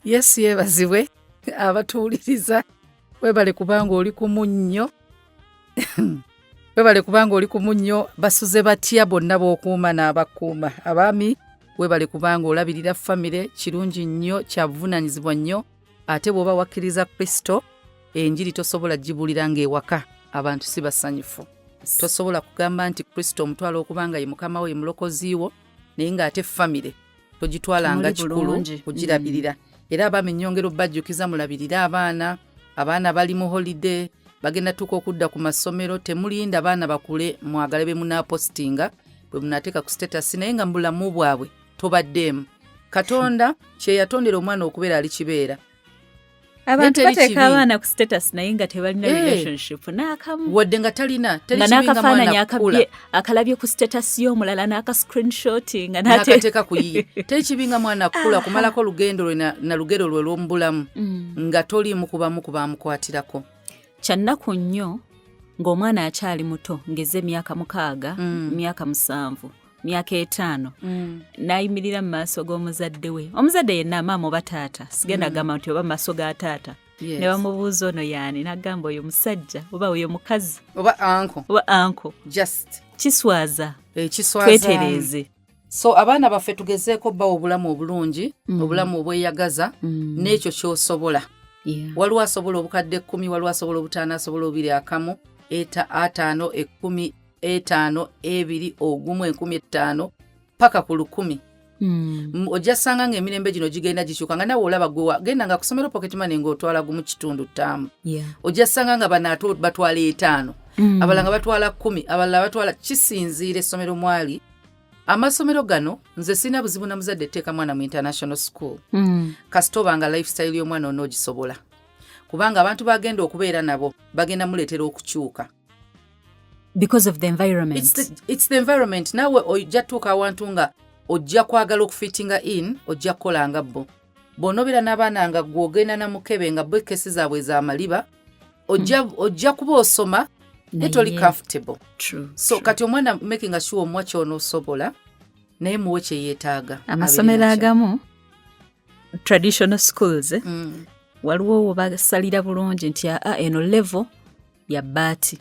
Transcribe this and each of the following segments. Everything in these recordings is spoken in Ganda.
Yes, yeebazibwe abatuwuliriza. Webale kubanga oli ku munnyo. Webale kubanga oli ku munnyo. Basuze batya bonna b'okuuma n'abakuuma. Abaami webale kubanga olabirira famire, kirungi nnyo, kyabuvunaanyizibwa nnyo. Ate bw'oba wakkiriza Kristo, enjiri tosobola gibulira ng'ewaka abantu si basanyufu. Tosobola kugamba nti Kristo omutwala okubanga ye mukama we, ye mulokozi wo, naye ng'ate famire togitwalanga kikulu kugirabirira. Era abaami nnyongera obbajjukiza mulabirira abaana bali mu holiday, bagenda tuuka okudda ku masomero, temulinda abaana bakule mwagale be munaapostinga bwe munaateeka ku status, naye nga mu bulamu bwabwe tobaddeemu. Katonda kye yatondera omwana okubeera alikibeera. Abantu bateeka abaana ku status naye nga tebalina relationship n'akamu. Wadde nga talina kibinga mwana kukula. Akalabye ku status y'omulala n'aka screenshotting nga n'akateeka ku yiye. Teri kibinga mwana kukula kumalako lugendo lwe na lugero lwe lw'omubulamu nga toliimu kubamu kubamukwatirako. Kyannaku nnyo ng'omwana akyali muto ngeze emyaka 6, myaka 7, myaka 5 n'ayimirira mu maaso g'omuzadde we. Omuzadde yenna maama oba taata, sigenda gamba nti oba mu maaso ga taata. Yes. Ne bamubuuza ono yaani, n'agamba oyo musajja oba oyo mukazi oba anko. Just kiswaza. Kiswaza. Twetereeze. So abaana baffe tugezeeko bawa obulamu obulungi, obulamu obweyagaza, n'ekyo ky'osobola. Waliwo asobola obukadde 10, waliwo asobola obutaano, asobola 2 5, 10, 5, 2, 1, 15 paka ku 10. Ojja sanga ng'emirembe gino gigenda gikyuka nga nawe olaba gwe genda nga kusomera pocket money ng'otwala gumu kitundu ttamu. Ojja sanga nga banato batwala 5, abalala nga batwala 10, abalala batwala, kisinziira essomero mwali. Amasomero gano nze sina buzibu na muzadde teeka mwana mu international school. Kasitoba nga lifestyle y'omwana onoogisobola. Kubanga abantu bagenda okubeera nabo bagenda muleetera okukyuka. Because of the environment. It's the environment. Nawe ojja tuuka awantu nga ojja kwagala okufittinga in, ojja kukolanga bo. Bw'onobeera n'abaana nga gw'ogenda na mukebe nga bo kesi zaabwe za maliba, ojja kuba osoma ne toli comfortable. True. So kati omwana making sure omwa ky'onoosobola naye muwe kye yeetaaga. Amasomero agamu traditional schools waliwo basalira bulungi nti eno level ya bbaati.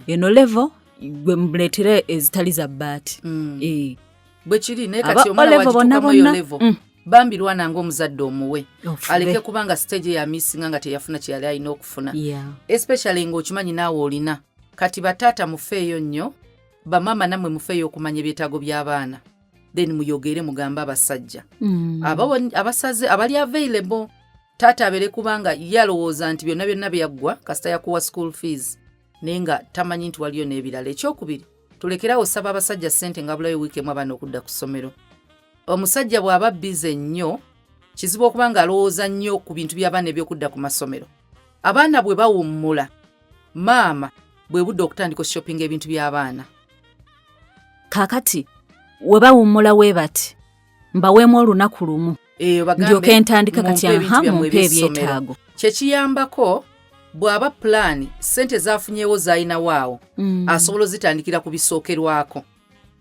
Eno level gwe muleetere ezitali za bbaati. Bwe kiri naye kati omwana wagituukamu eyo level bambirwa nange omuzadde omuwe aleke kubanga stage ya missinga nga teyafuna kye yali alina okufuna. Especially ng'okimanyi naawe olina kati bataata mufeeyo nnyo, bamama namwe mufeeyo okumanya ebyetaago by'abaana, then muyogere mugambe abasajja abasaze abali available. Taata abeere kubanga yalowooza nti byonna byaggwa kasita yakuwa school fees naye nga tamanyi nti waliyo n'ebirala. Ekyokubiri, tulekerawo saba abasajja ssente nga bulayo wiiki emu abaana okudda ku ssomero. Omusajja bw'aba bize nnyo kizibu okuba nga alowooza nnyo ku bintu by'abaana ebyokudda ku masomero. Abaana bwe bawummula, maama bwe budde okutandika shopping ebintu by'abaana. Kaakati we bawummula we bati mbaweemu olunaku lumu ndyoke ntandika kati mumpe ebyetaago. Kyekiyambako bw'aba pulaani ssente zaafunyeewo z'alina waawo asobola zitandikira ku bisookerwako.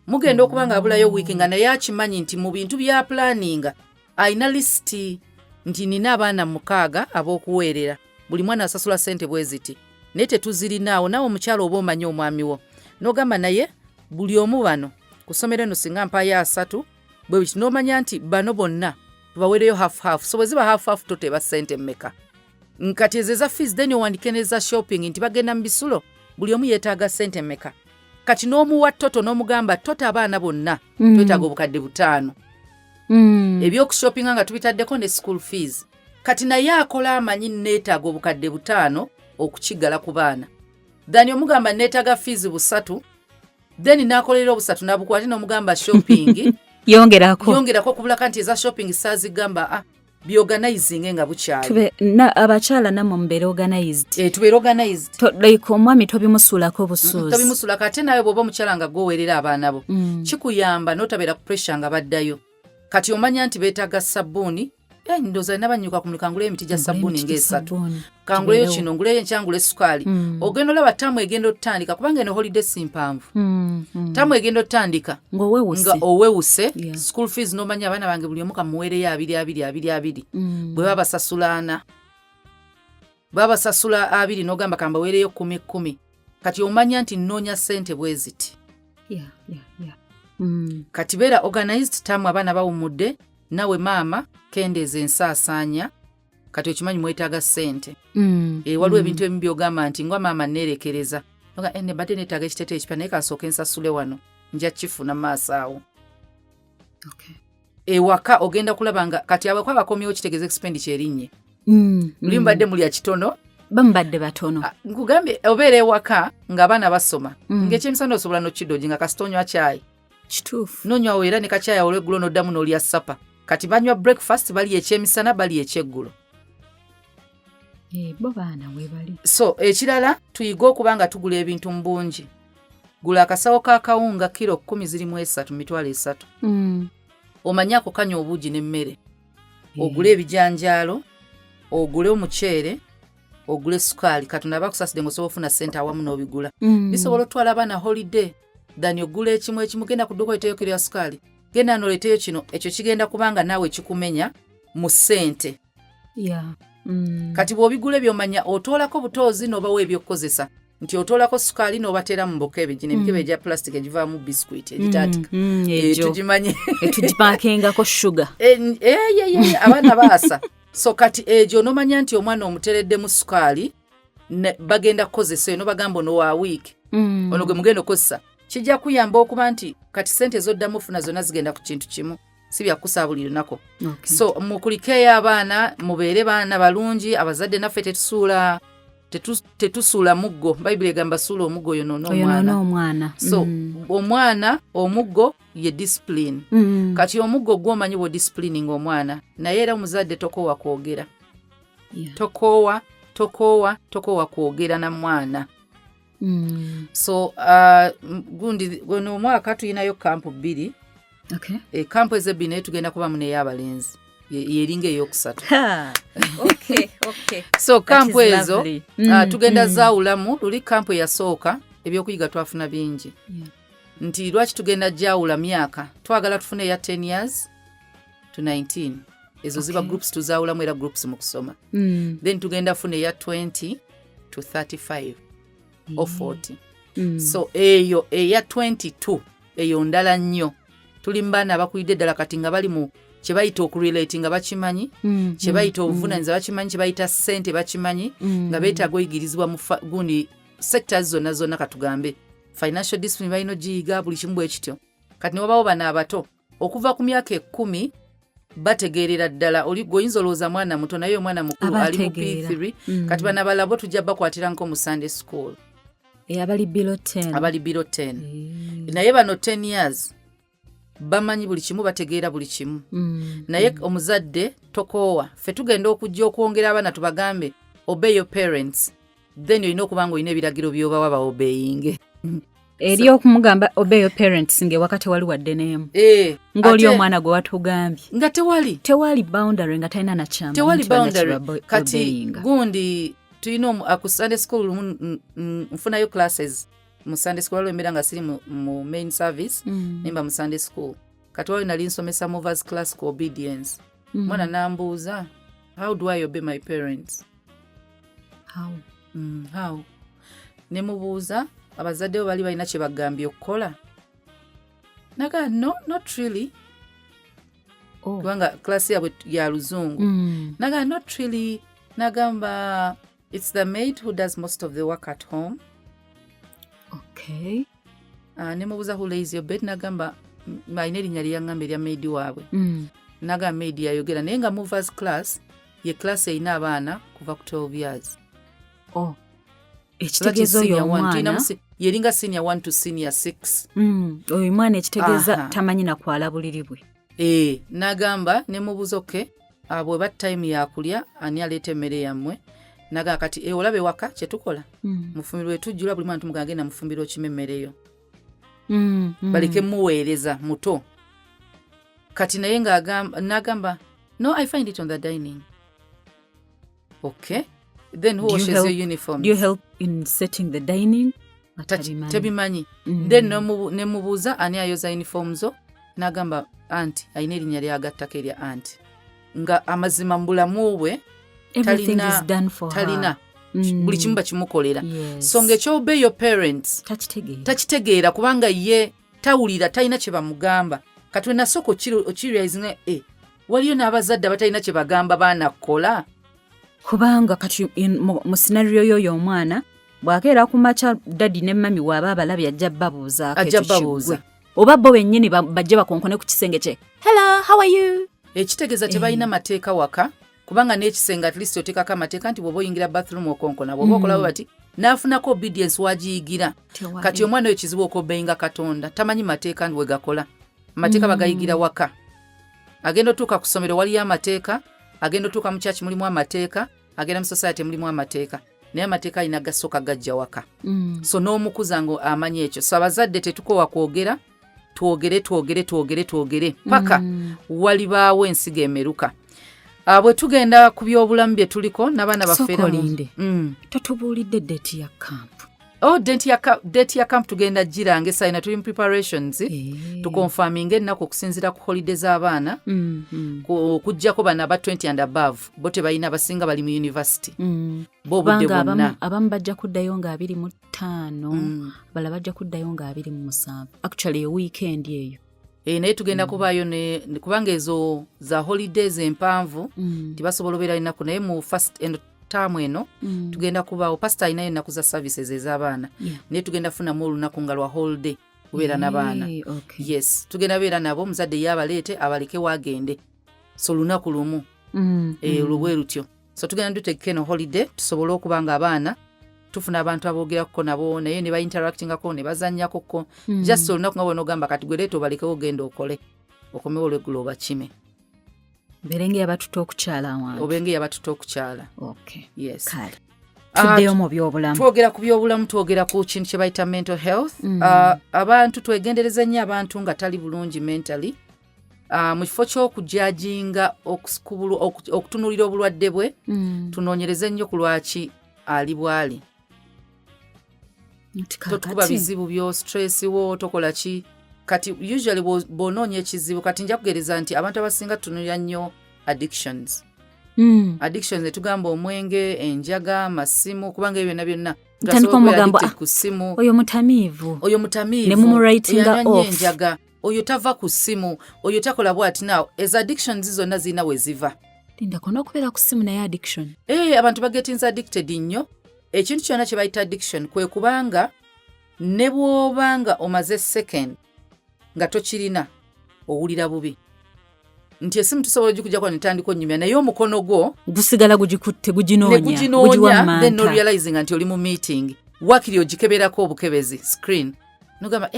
Mugenda okuba nga abulayo wiiki nga naye akimanyi nti mu bintu bya pulaaninga alina lisiti nti nina abaana 6 ab'okuweerera, buli mwana asasula ssente bwe ziti, naye tetuzirinaawo. Naawe omukyalo oba omanyi omwami wo n'ogamba naye buli omu bano ku ssomero eno singa mpaayo 3 bwe biti n'omanya nti bano bonna tubaweereyo half. So bwe ziba half toteba ssente mmeka nkati ezeza fees then owandike neza shopping nti bagenda mu bisulo buli omu yeetaaga ssente mmeka. Kati n'omuwa toto n'omugamba tota abaana bonna twetaaga obukadde 5. Ebyokushoppinga nga tubitaddeko ne school fees. Kati naye akola amanyi neetaaga obukadde 5 okukigala ku baana. Then omugamba neetaaga fees 3, then n'akolera 3 n'abukwate n'omugamba shopping yongerako kubula kanti eza shopping saazigamba byorganizing nga bukyali. Abakyala namwe mbeere organized. Tubeere organized. Like omwami tobimusuulako busuuzi. Tobimusuulako ate nawe bw'oba omukyala nga gwoweerera abaana bo. Kikuyamba n'otabeera ku pressure nga baddayo. Kati omanya nti beetaaga sabbuuni, ndoza nabanyuka ku kangule emiti gya sabuni ng'esatu kanguleyo kino nguleyo enkyangule sukaali ogenda olaba tamu egenda otandika kubanga eno holiday simpanvu tamu egenda otandika nga owewuse school fees nomanya abaana bange buli omu kamuweereyo 2 bwe babasasula 2 n'ogamba kambaweereyo 10 kati omanya nti nnoonya ssente bwe ziti kati beera organized tamu abaana bawumudde nawe maama kendeeza ensaasaanya kati okimanyi mwetaaga ssente waliwo ebintu ebimu byogamba nti ngwa maama neerekereza ne badde neetaaga ekiteeteeyi ekipya naye kasooka ensasule wano nja kifuna maaso awo ewaka ogenda kulaba nga kati abako abakomyewo kitegeeza expenditure erinnya muli mbadde mulya kitono bambadde batono nkugambye obeera ewaka ng'abaana basoma ng'ekyemisana osobola n'okidoogi nga kasita onywa caayi kituufu n'onywawo era ne kacaayi olw'eggulo n'oddamu n'olya sapa kati banywa breakfast bali ekyemisana bali ekyeggulo bo baana webali so ekirala tuyiga okuba nga tugula ebintu mu bungi gula akasawo k'akawunga kilo 10 zirimu 3 mitwalo 3 omanye ako kanywa obuugi n'emmere ogule ebijanjaalo ogule omuceere ogule sukaali katonda bakusasidde ng'osobola ofuna ssente awamu n'obigula bisobola otwala abaana holiday dani ogula ekimu genda ku dduuka oleteyo kiro ya sukaali genda n'oleteyo kino ekyo kigenda kubanga naawe kikumenya mu ssente kati bw'obigula byomanya otoolako butoozi n'obawo ebyokukozesa nti otoolako sukaali n'obateera mu bukebe gino emikebe egya plastic egivaamu biskuiti egitaatika tugimanye tugipakengako shuga abaana baasa so kati egyo nomanya nti omwana omutereddemu sukaali bagenda kukozesa eyo nobagamba ono wa wiiki ono gwe mugenda okukozesa kijja kuyamba okuba nti kati ssente zoddamu ofuna zonna zigenda ku kintu kimu si byakusa buli lunaku so mukulikeeyo abaana mubeere baana balungi abazadde naffe tetusuula muggo bayibuli egamba suula omuggo oyo n'omwana so omwana omuggo ye discipline kati omuggo gw'omanyi bwo discipline ng'omwana naye era omuzadde tokoowa kwogera tokoowa kwogera na mwana so gundi gono omwaka tuyinayo kampu 2 kampu ezo naye tugenda kuba muneyo abalenzi yeringa eyokusatu so kampu ezo tugenda zaawulamu luli kampu eyasooka ebyokuyiga twafuna bingi nti lwaki tugenda jawula myaka twagala tufune ya 10 years to 19 ezo ziba groups tuzaawulamu era groups mu kusoma then tugenda fune ya 20 to 35 or 40 so eyo eya 22 eyo ndala nnyo tuli mbaana abakulidde ddala kati nga bali mu kyebayita okurelate nga bakimanyi kyebayita obuvunanyizibwa bakimanyi kyebayita ssente bakimanyi nga beetaaga oyigirizibwa mu gundi sectors zonna katugambe financial discipline balina ogiyiga buli kimu bwe kityo kati newabawo bano abato okuva ku myaka 10 bategeerera ddala oyinza olowooza mwana muto naye omwana mukulu ali mu P3 kati bano abalabo tujja bakwatira nko mu Sunday school abali below 10 naye bano 10 years bamanyi buli kimu bategeera buli kimu naye omuzadde tokoowa ffe tugenda okujja okwongera abaana tubagambe obey your parents then olina okuba nga olina ebiragiro by'obawa baobeyinge eri okumugamba obey your parents nge wakati wali wadde neemu ng'oli omwana gwe watugambye nga tewali boundary nga talina nakyama tewali boundary kati gundi tulina ku Sunday school nfunayo classes mu Sunday school waliwo embeera nga siri mu main service nemba mu Sunday school kati wali nali nsomesa movers class ku obedience mwana nambuuza how do I obey my parents how nemubuuza abazadde bo bali balina kye bagambye okukola naga no not really kubanga klasi yabwe ya luzungu naga not really nagamba it's the maid who does most of the work at home nemubuuza who lays your bed nagamba alina erinnya lyeyaŋŋamba erya maid waabwe nagamba maid yayogera naye nga movers class ye class erina abaana kuva ku 12 years ekitegeezo y'omwana yeringa senior 1 to senior 6 oyo mwana ekitegeeza tamanyi nakwala buliri bwe nagamba nemubuuza bwe ba time yakulya ani aleeta emmere yammwe naga kati olabe waka kyetukola mufumbiro wetujjula buli mwana tumugaa genda mufumbiro okima emmereyo baleke muweereza muto kati naye nagamba No, I find it on the dining. Okay. Then who washes your uniforms? Do you help in setting the dining? Tebimanyi. Then ne mubuuza ani ayoza uniforms zo n'agamba anti ayina erinnya lyagattako erya anti nga amazima mu bulamu bwe talina buli kimu bakimukolera. So ng'ekyobe your parents takitegeera kubanga ye tawulira talina kye bamugamba. Kati we nasooka okirealize nga waliyo n'abazadde abatalina kye bagamba baana kukola. Kubanga kati mu scenario yoyo omwana bw'akeera ku maca dadi ne mami waaba abalabye ajja babuuza oba bo bennyini bajje bakonkone ku kisenge kye, hello how are you. Ekitegeeza tebalina mateeka waka kubanga n'ekisenge at least oteekako amateeka nti bw'oba oyingira bathroom okonkona bw'oba okolabo bati n'afunako obedience wagiyigira. Kati omwana oyo kizibu okobeyinga Katonda tamanyi mateeka ndi we gakola. Amateeka bagayigira waka. Agenda otuuka ku ssomero waliyo amateeka, agenda otuuka mu kyaki mulimu amateeka, agenda mu society mulimu amateeka. Naye amateeka alina gasooka gajja waka. So n'omukuza ngo amanyi ekyo. So abazadde tetukowa kwogera, twogere paka walibaawo ensigo emeruka. Bwe tugenda ku byobulamu bye tuliko n'abaana baffeera totubuulidde date ya camp. Date ya camp tugenda girange sayina tuli mu preparations tukonfaminga ennaku okusinziira ku holiday z'abaana okujjako bano aba 20 and above bo tebalina abasinga bali mu university bo budde bonna abamu bajja kuddayo nga 25 bala bajja kuddayo nga 27 actually a weekend eyo. Naye tugenda kubaayo kubanga ezo za holidays empanvu tibasobola obeera ennaku naye mu first end term eno tugenda kubaawo pastor alinayo ennaku za services ez'abaana naye tugenda funamu olunaku nga lwa holiday kubeera n'abaana. Yes, tugenda beera nabo omuzadde ye abaleete abaleke waagende so lunaku lumu olubwe lutyo. So tugenda duteekeko eno holiday tusobole okuba nga abaana tufuna abantu aboogerako nabo naye ne ba-interactingako ne bazannyakoko just olunaku nga bw'onogamba kati gwe leeta obalekeo ogenda okole okomewo olweggulo obakime. Berenge yabatuta okukyala awantu. Obenge yabatuta okukyala. Okay. Yes. Kale. Tuddeyo mu byobulamu. Twogera ku byobulamu, twogera ku kintu kye bayita mental health. Abantu twegendereza nnyo abantu nga tali bulungi mentally. Mu kifo ky'okujajinga okutunuulira obulwadde bwe tunoonyereze nnyo ku lwaki ali bwali. Totukuba bizibu byo stress wo tokola ki. Kati usually bonoonya ekizibu kati nja kugereza nti abantu abasinga tutunulira nnyo addictions. Addictions etugamba omwenge, enjaga, masimu kubanga ebyo byonna tandika omugambo ku simu. Oyo mutamiivu ne mumurayitinga off. Enjaga oyo tava ku simu oyo takola bwati now as addictions zonna zina we ziva. Linda kono okubeera ku simu naye addiction. Abantu bagetinza addicted nnyo. Ekintu kyonna kye bayita addiction kwe kubanga ne bw'obanga omaze second nga tokirina owulira bubi nti esimu tusobola gikujjako netandika onnyumya naye omukono gwo gusigala gugikutte guginoonya then no realizing nti oli mu meeting wakiri ogikeberako obukebezi screen nogamba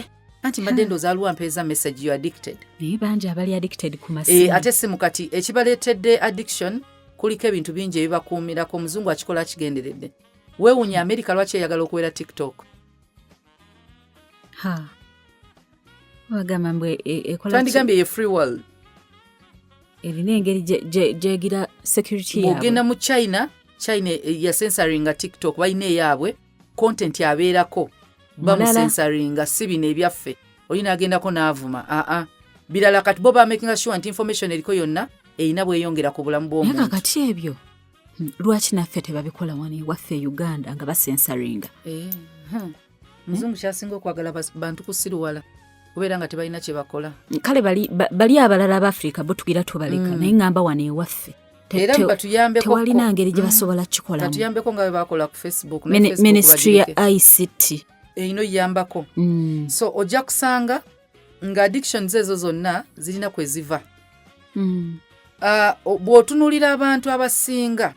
anti mbadde ndooza aliwo ampeeza message you addicted. Naye bangi abali addicted ku masimu. Ate simu kati ekibaleetedde addiction kuliko ebintu bingi ebibakuumirako omuzungu akikola akigenderedde. Weewunya America lwaki eyagala okuwera TikTok. Wagamba mbwe ekola twandigambye ye free world. Erina engeri gyegira security yaabwe. Bw'ogenda mu China ya censoringa TikTok balina eyaabwe content yabeerako bamusensoringa si bino ebyaffe olina agendako n'avuma birala kati bo ba making sure nti information eriko yonna eyina bweyongera ku bulamu bw'omuntu. Naye kakati ebyo lwaki naffe tebabikola wano waffe Uganda nga basensoringa. Muzungu kyasinga okwagala bantu kusiruwala kubeera nga tebalina kye bakola. Kale bali abalala ab'Afrika bo tugira tubaleka naye ngamba wano ewaffe era batuyambeko tewalina ngeri gye basobola kikolamu. Batuyambeko nga bwe bakola ku Facebook Ministry ya ICT ino yambako. So ojja kusanga nga addictions ezo zonna zirina kwe ziva. Bw'otunuulira abantu abasinga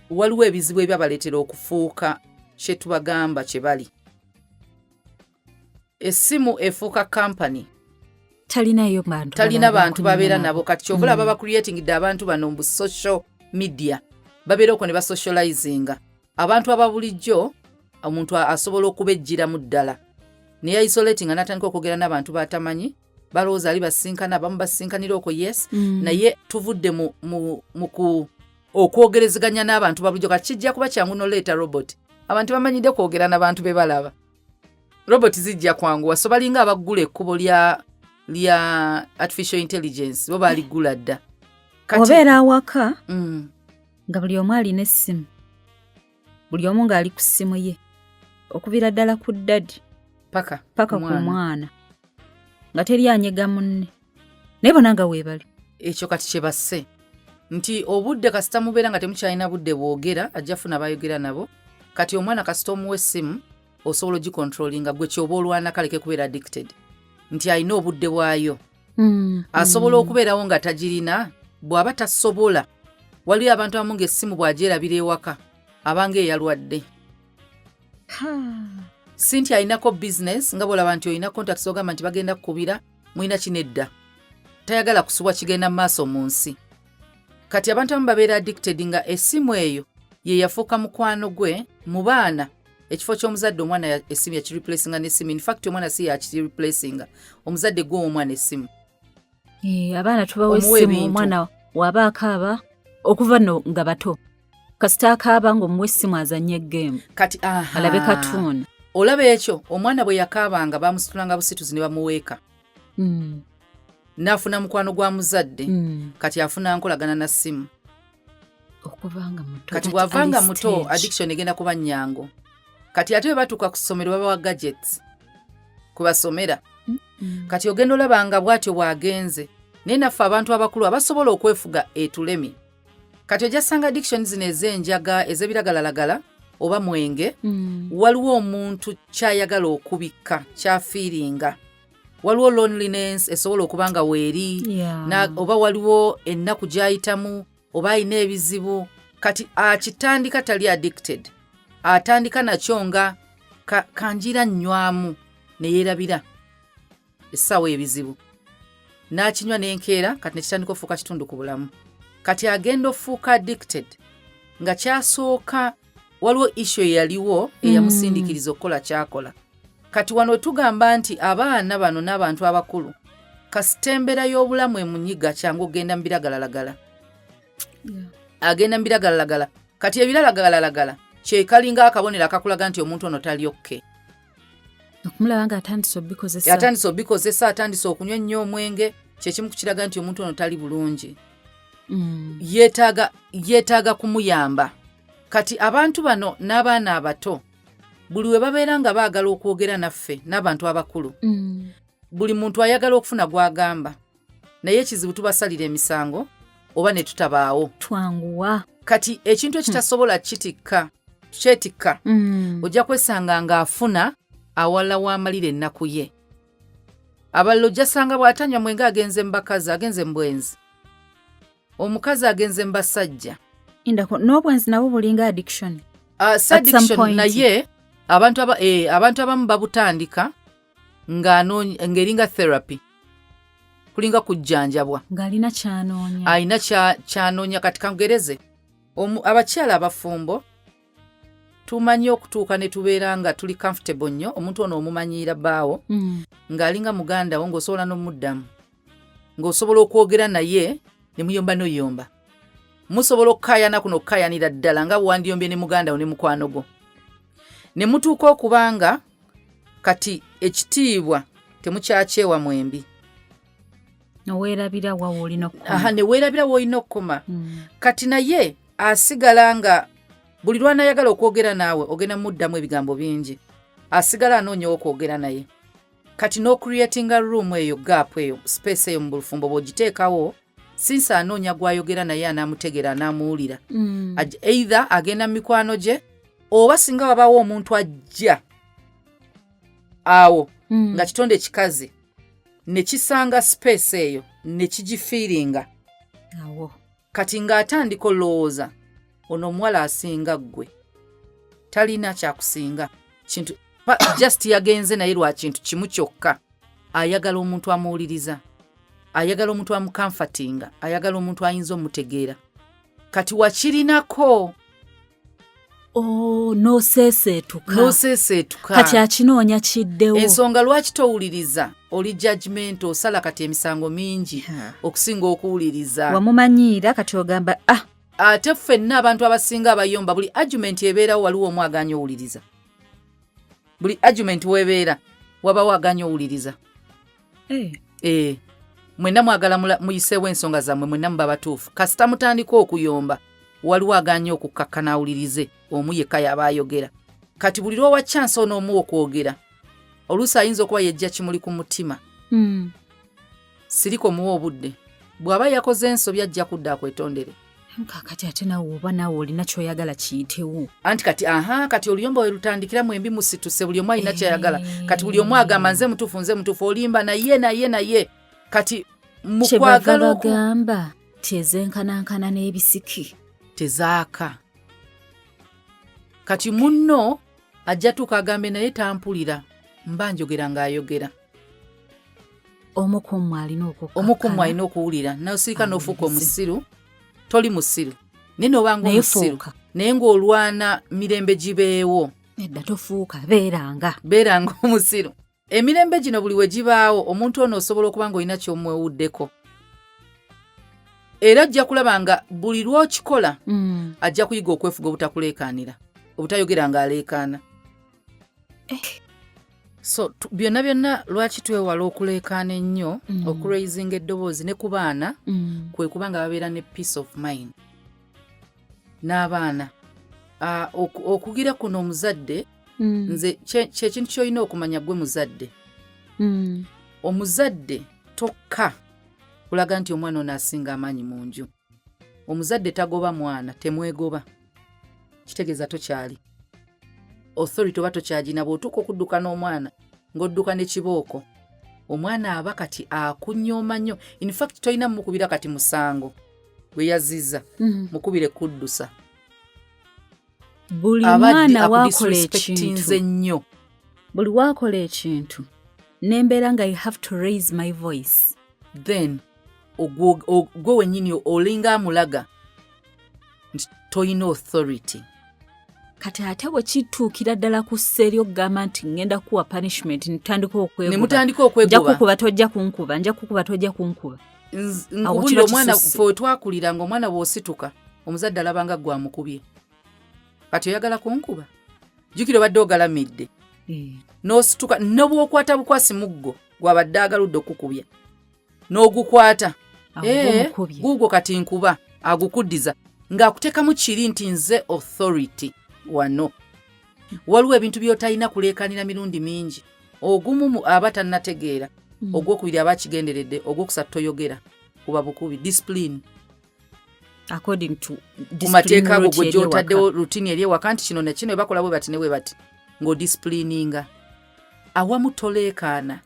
waliwo ebizibu ebyabaleetera okufuuka kye tubagamba kye bali. Essimu efuuka company. Talina bantu babeera nabo kati kyovula baba creatingidde abantu bano mu social media babeera okwo ne basocializinga abantu ababulijjo omuntu asobola okubejjiramu ddala naye isolating anatandika okwogera n'abantu batamanyi balowooza ali basinkana abamu basinkanira okwo yes naye tuvudde mu okwogerezeganya n'abantu babulijjo kati kijja kuba kyangu noleeta robot abantu bamanyidde kwogera n'abantu be balaba robot zijja kwanguwa so balinga abaggula ekkubo lya artificial intelligence bo baligula dda obeera awaka nga buli omu alina essimu buli omu ng'ali ku ssimu ye okubira ddala ku ddadi paka ku mwana nga teri anyega munne naye bona nga weebali ekyo kati kye basse nti obudde kasita mubeera nga temukyalina budde bwogera ajja funa bayogera nabo kati omwana kasita omuwa essimu osobola ogikontrolinga gwe kyoba olwana kaleke kubeera addicted nti alina obudde bwayo asobola okubeerawo nga tagirina bw'aba tasobola waliwo abantu abamu ng'essimu bw'agyerabira ewaka abanga eyalwadde si nti alinako bizinesi nga bw'olaba nti olina contacts ogamba nti bagenda kukubira mulina kinedda tayagala kusubwa kigenda mu maaso mu nsi kati abantu abamu babeera addicted nga essimu eyo ye yafuuka mukwano gwe mu baana ekifo ky'omuzadde omwana essimu yakireplacinga n'essimu infact omwana si yakireplacinga omuzadde gw'omwana essimu abaana tubawa essimu omwana waba akaaba okuva no nga bato kasita akaaba ng'omuwa essimu azanye geemu kati alabe katuuni olaba ekyo omwana bwe yakaabanga bamusitulanga busituzi ne bamuweeka n'afuna mukwano gwa muzadde kati afuna nkolagana na ssimu kati bw'avanga muto addiction egenda kuba nnyango kati ate bwe batuuka ku ssomero baba wa gadgets kwe basomera kati ogenda olabanga bw'atyo bw'agenze naye naffe abantu abakulu abasobola okwefuga etulemi kati ojja ssanga addiction zino ez'enjaga ez'ebiragalalagala oba mwenge waliwo omuntu kyayagala okubikka kyafiiringa waliwo loneliness esobola okuba nga weeri oba waliwo ennaku gy'ayitamu oba alina ebizibu kati akitandika tali addicted atandika nakyo nga kanjira nnywamu ne yeerabira essaawa ebizibu n'akinywa n'enkeera kati ne kitandika ofuuka kitundu ku bulamu kati agenda ofuuka addicted nga kyasooka waliwo issue eyaliwo eyamusindiikiriza okukola kyakola kati wano tugamba nti abaana bano n'abantu abakulu kasita embeera y'obulamu emunyiga kyangu ogenda mu biragalalagala agenda mu biragalalagala kati ebiragalalagala kyekalinga akabonero akakulaga nti omuntu ono tali okke okumulaba nga atandise obikozesa atandise okunywa ennyo omwenge kyekimu kukiraga nti omuntu ono tali bulungi yeetaaga kumuyamba kati abantu bano n'abaana abato buli we babeera nga baagala okwogera naffe n'abantu abakulu buli muntu ayagala okufuna gw'agamba naye ekizibu tubasalira emisango oba ne tutabaawo twanguwa kati ekintu ekitasobola kyetikka ojja kwesanga ng'afuna awala w'amalira ennaku ye abalala ojja sanga bw'atanywa mwenge agenze mu bakazi agenze mu bwenzi omukazi agenze mu basajja n'obwenzi nabwo bulinga addiction addiction naye abantu abamu babutandika ng'eringa therapy kulinga kujjanjabwa ng'alina kyanoonya alina kyanoonya kati kangereze abakyala abafumbo tumanyi okutuuka ne tubeera nga tuli comfortable nnyo omuntu ono omumanyiira bbaawo ng'alinga muganda wo ng'osobola n'omuddamu ng'osobola okwogera naye ne muyomba n'oyomba musobola okukaayana kuno okukaayanira ddala nga bwandiyombye ne muganda wo ne mukwano gwo ne mutuuka okubanga kati ekitiibwa temukyakyewa mwembi neweerabira wawe olina okukoma kati naye asigala nga buli lwanayagala okwogera naawe ogenda muddamu ebigambo bingi asigala anoonyewo okwogera naye kati n'ocreatinga room eyo gap eyo space eyo mu bulufumbo bw'ogiteekawo sinsa anoonya gwayogera naye anaamutegera anaamuwulira either agenda mu mikwano gye oba singa wabaawo omuntu ajja awo nga kitonde kikazi ne kisanga space eyo ne kigifiiringa kati ng'atandika olowooza ono omuwala asinga ggwe talina kyakusinga kintu just yagenze naye lwa kintu kimu kyokka ayagala omuntu amuwuliriza ayagala omuntu amukamfatinga ayagala omuntu ayinza omutegeera kati wakirinako n'oseeseetuka kati akinoonya kiddewo. Ensonga lwaki towuliriza oli judgment osala kati emisango mingi okusinga okuwuliriza. Wamumanyiira kati ogamba ate ffenna abantu abasinga abayomba buli argument ebeerawo waliwo omu aganya owuliriza. Buli argument webeera wabawo aganya owuliriza. Mwenna mwagala muyiseewo ensonga zammwe, mwenna muba batuufu. Kasita mutandika okuyomba waliwo aganya okukakkana awulirize, omu yekka yaba ayogera. Kati buli lwowa chance onoomu okwogera oluusi ayinza okuba yejja kimuli ku mutima. Siriko muwa obudde, bw'aba yakoze ensobi ajja kudda akwetondere. Kati ate nawe oba naawe olina kyoyagala kiyitewo. Anti kati oluyomba we lutandikira mwembi musituse, buli omu alina kyayagala. Kati buli omu agamba nze mutuufu, olimba naye. Kati mukwagala bagamba tezenkanankana n'ebisiki tezaaka. Kati munno ajja tuuka agambe naye tampulira, mba njogera ng'ayogera. Omukumu alina okuwulira n'osirika n'ofuuka omusiru. Toli musiru naye n'obanga omusiru naye ng'olwana mirembe gibeewo. Edda tofuuka, beeranga omusiru. Emirembe gino buli we gibaawo omuntu ono osobola okuba ng'olina ky'omwewuddeko. Era ajja kulaba nga buli lw'okikola ajja kuyiga okwefuga obutakuleekaanira, obutayogera ng'aleekaana. So byonna lwaki twewala okuleekaana ennyo, okuraisinga eddoboozi ne ku baana kwe kuba nga babeera ne peace of mind. N'abaana okugira kuno omuzadde nze kyekintu ky'olina okumanya gwe muzadde. Omuzadde tokka kulaga nti omwana ono asinga amaanyi mu nju. Omuzadde tagoba mwana, temwegoba. Kitegeeza tokyali authority oba tokyagina. Bw'otuuka okudduka n'omwana ng'odduka ne kibooko, omwana aba kati akunyooma nnyo. In fact tolina mukubira kati musango bwe yazizza, mukubire kuddusa. Buli mwana waakola ekintu nembeera nga I have to raise my voice, then gwe wennyini olinga amulaga nti toyina authority. Kati ate bwe kituukira ddala ku sseeri okugamba nti ngenda kuwa punishment ne mutandika okwegoba, tojja kunkuba, tojja kunkuba. Nkubulira omwana ffe twakulira ng'omwana bw'osituka omuzadde alabanga gwe amukubye. Kati oyagala kunkuba? Jjukira obadde ogalamidde n'osituka n'obwokwata bukwasi muggo gwabadde agaludde okukubya n'ogukwata guugwo kati nkuba agukuddiza ng'akuteekamu kiri nti nze authority wano. Waliwo ebintu by'otalina kuleekanira mirundi mingi. Ogumu aba tannategeera, ogwokubiri aba akigenderedde, ogwokusatu toyogera kuba bukubi. Discipline according to kumateeka ago gwe gy'otaddewo routine eri ewaka nti kino ne kino bakola bwe bati ne bwe bati ng'odisciplininga. Awamu toleekaana.